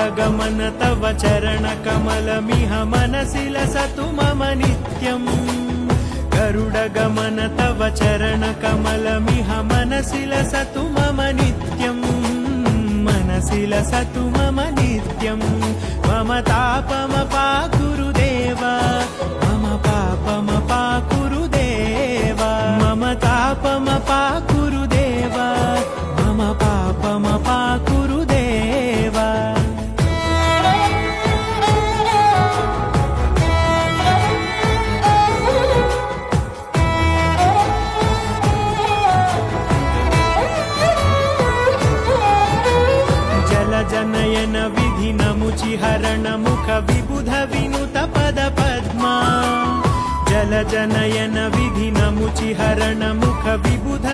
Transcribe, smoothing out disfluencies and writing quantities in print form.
गरुडगमन तव चरणकमलमिह मनसि लसतु मम नित्यम् गरुडगमन तव चरणकमलमिह मनसि लसतु मम नित्यम् मनसि लसतु मम नित्यम् मम तापमपाकुरु देव मम पापमपाकुरु देव मम तापमपाकुरु देव मम पापमपाकुरु देव जनयन विधि नमुचिहरण मुख विबुध विनुत पद पद्मा जल जनयन विधि नमुचिहरण मुख विबुध